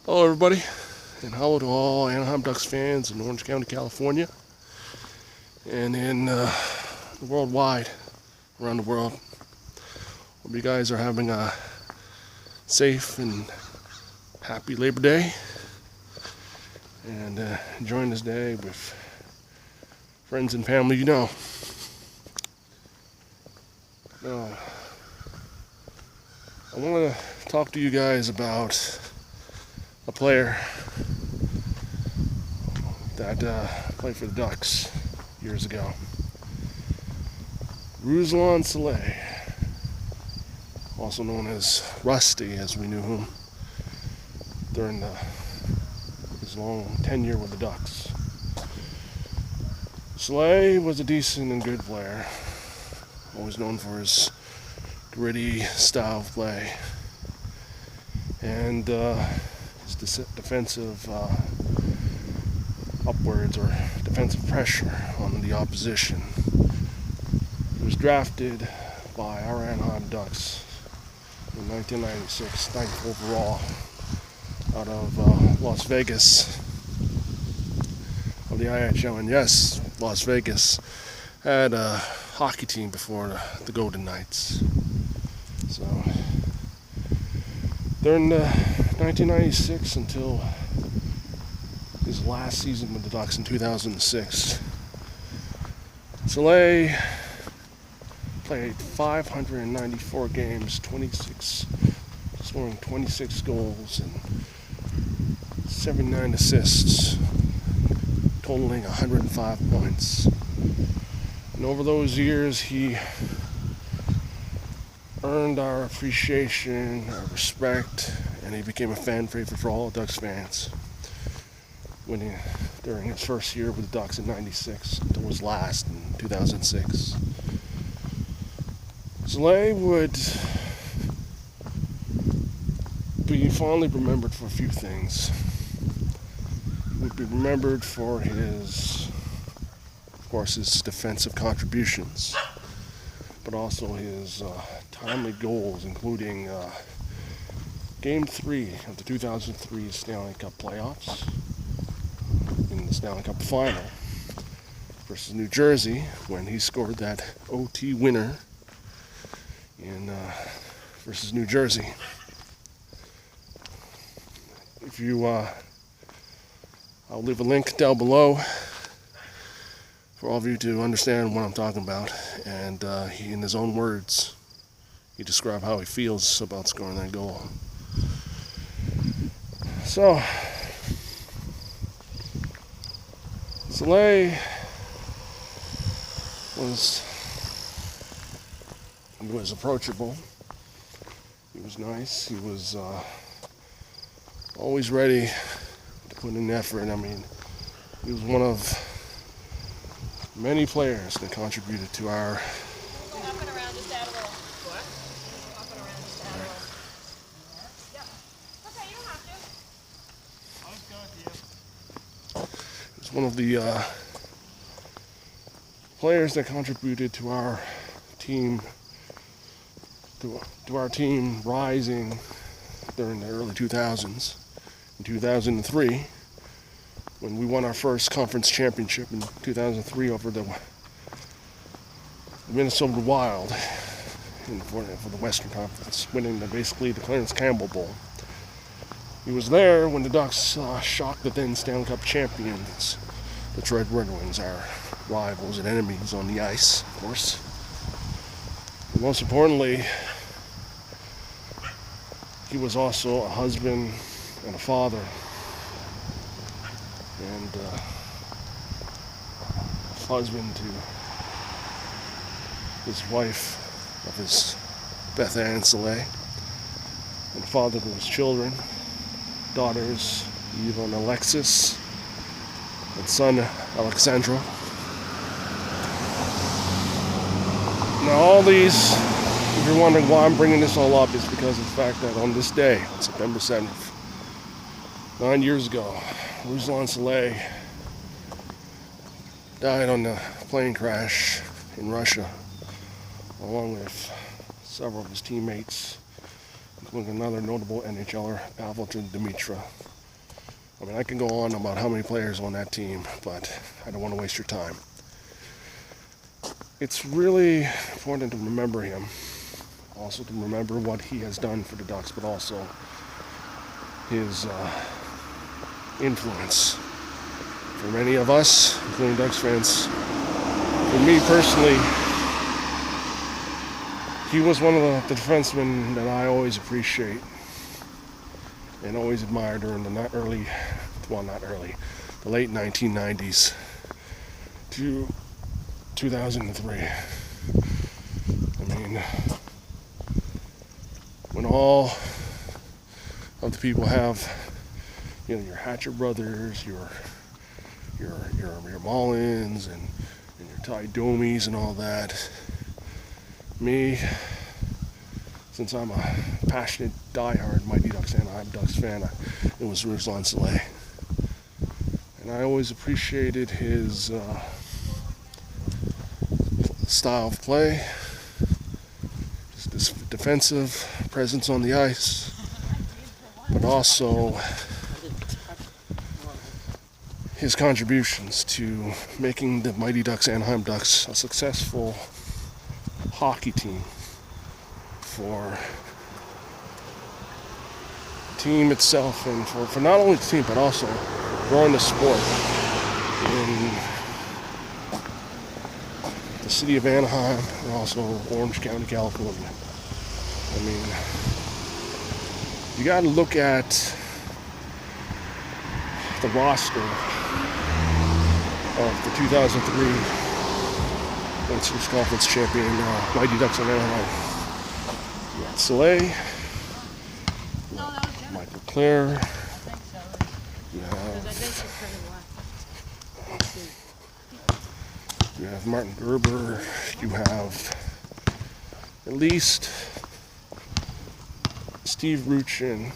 Hello everybody, and hello to all Anaheim Ducks fans in Orange County, California, and in worldwide, around the world. Hope you guys are having a safe and happy Labor Day, and enjoying this day with friends and family you know. Now, I want to talk to you guys about a player that played for the Ducks years ago. Ruslan Salei, also known as Rusty, as we knew him during his long tenure with the Ducks. Salei was a decent and good player, always known for his gritty style of play and his defensive upwards or defensive pressure on the opposition. He was drafted by our Anaheim Ducks in 1996, 9th overall, out of Las Vegas of the IHL. And yes, Las Vegas had a hockey team before the Golden Knights. So during 1996 until his last season with the Ducks in 2006, Salei played 594 games, scoring 26 goals and 79 assists, totaling 105 points. And over those years, he earned our appreciation, our respect, and he became a fan favorite for all Ducks fans during his first year with the Ducks in 96 until his last in 2006. Salei would be fondly remembered for a few things. He would be remembered for his defensive contributions, but also his timely goals, including Game 3 of the 2003 Stanley Cup playoffs, in the Stanley Cup final versus New Jersey, when he scored that OT winner versus New Jersey. If you, I'll leave a link down below for all of you to understand what I'm talking about. And he, in his own words, he described how he feels about scoring that goal. So, Salei was approachable. He was nice. He was always ready to put in effort. I mean, he was one of many players that contributed to our Up and around just add a little. What? Up and around just add a little. Yep. Okay, you don't have to. I was going to. He was one of the players that contributed to our team, to our team rising during the early 2000s. In 2003, when we won our first conference championship in 2003 over the Minnesota Wild for the Western Conference, winning basically the Clarence Campbell Bowl. He was there when the Ducks shocked the then Stanley Cup champions, the Detroit Red Wings, our rivals and enemies on the ice, of course. And most importantly, he was also a husband and a father, and husband to his wife of his Beth Ann Salei, and father to his children, daughters Eva and Alexis, and son Alexandra. Now all these, if you're wondering why I'm bringing this all up, is because of the fact that on this day, on September 7th, 9 years ago, Ruslan Salei died on a plane crash in Russia, along with several of his teammates, including another notable NHLer, Pavel Dimitra. I mean, I can go on about how many players on that team, but I don't want to waste your time. It's really important to remember him, also to remember what he has done for the Ducks, but also his influence for many of us, including Ducks fans. For me personally, he was one of the defensemen that I always appreciate and always admired during the late 1990s to 2003. I mean, when all of the people have, you know, your Hatcher brothers, your Mullins and your Ty Domies and all that. Me, since I'm a passionate, diehard Mighty Ducks Anaheim Ducks fan, it was Ruslan Salei. And I always appreciated his style of play, his defensive presence on the ice, but also his contributions to making the Mighty Ducks Anaheim Ducks a successful hockey team for the team itself and for not only the team but also growing the sport in the city of Anaheim and also Orange County, California. I mean, you got to look at the roster of the 2003 World Series Conference champion Mighty Ducks of Anaheim. You got Salei, you got Michael Clare, you have Martin Gerber, you have at least Steve Ruchin,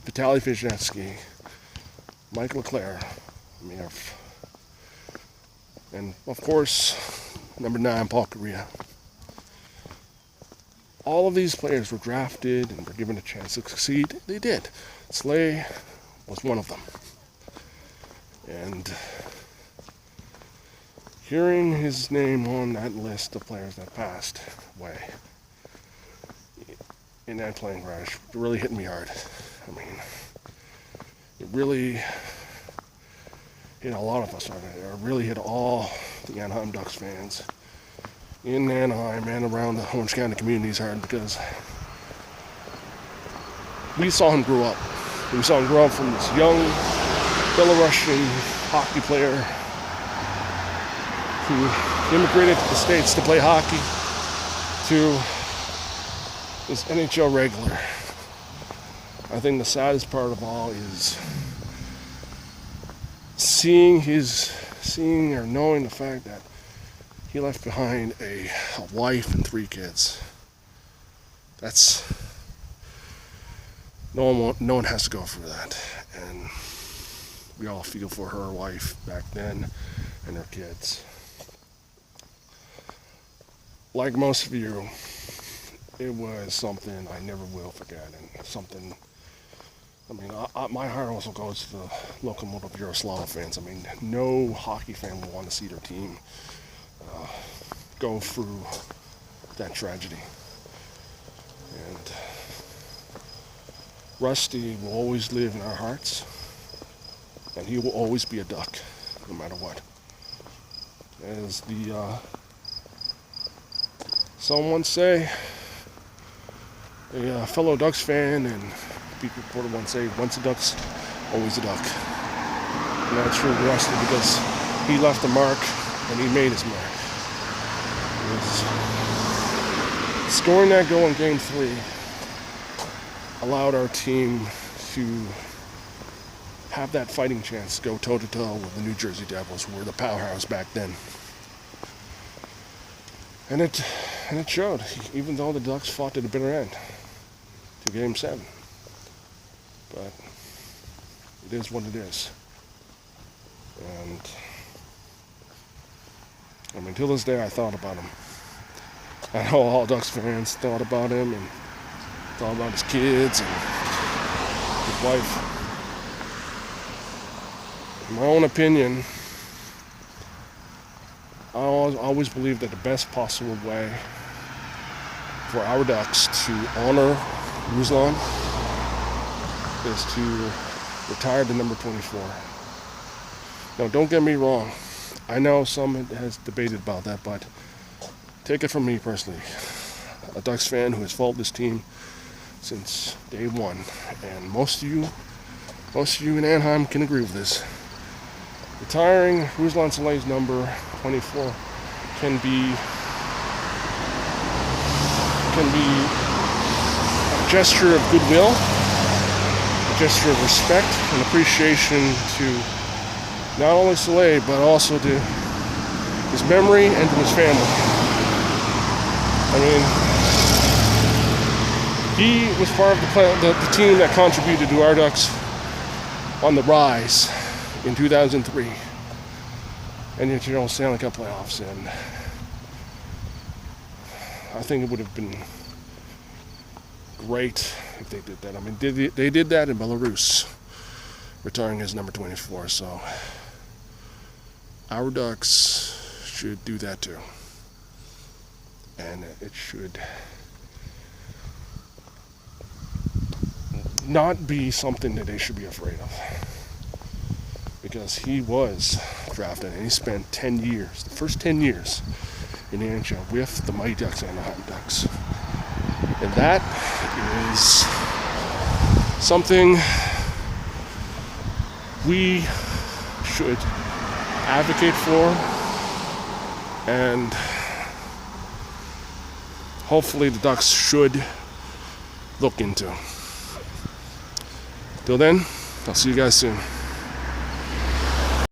Vitaly Vishnevsky, Mike LeClaire, and of course, number 9, Paul Correa. All of these players were drafted and were given a chance to succeed. They did. Salei was one of them. And hearing his name on that list of players that passed away in that plane crash really hit me hard. I mean, it really hit a lot of us hard. It really hit all the Anaheim Ducks fans in Anaheim and around the Orange County communities hard because we saw him grow up. We saw him grow up from this young Belarusian hockey player who immigrated to the States to play hockey to this NHL regular. I think the saddest part of all is seeing or knowing the fact that he left behind a wife and 3 kids. That's no one has to go through that, and we all feel for her wife back then and her kids. Like most of you, it was something I never will forget, and something. I mean, my heart also goes to the Lokomotiv Yaroslavl fans. I mean, no hockey fan will want to see their team go through that tragedy. And Rusty will always live in our hearts, and he will always be a Duck, no matter what. As the some once say, a fellow Ducks fan and beat reporter once say, once a Ducks, always a Duck. And that's true of Rusty because he left a mark and he made his mark. Scoring that goal in Game 3 allowed our team to have that fighting chance to go toe-to-toe with the New Jersey Devils, who were the powerhouse back then. And it showed, even though the Ducks fought to the bitter end, to Game 7. But it is what it is. And I mean, till this day, I thought about him. I know all Ducks fans thought about him and thought about his kids and his wife. In my own opinion, I always believe that the best possible way for our Ducks to honor Ruslan is to retire the number 24. Now, don't get me wrong. I know some has debated about that, but take it from me personally, a Ducks fan who has followed this team since day one, and most of you in Anaheim can agree with this. Retiring Ruslan Salei's number 24 can be a gesture of goodwill, a gesture of respect and appreciation to not only Salei, but also to his memory and to his family. I mean, he was part of the team that contributed to our Ducks on the rise in 2003 and the Stanley Cup playoffs, and I think it would have been great if they did that. I mean, they did that in Belarus, retiring as number 24, so our Ducks should do that too. And it should not be something that they should be afraid of, because he was drafted and he spent 10 years, the first 10 years in the NHL with the Mighty Ducks and the Anaheim Ducks. And that is something we should advocate for, and hopefully the Ducks should look into. Till then, I'll see you guys soon.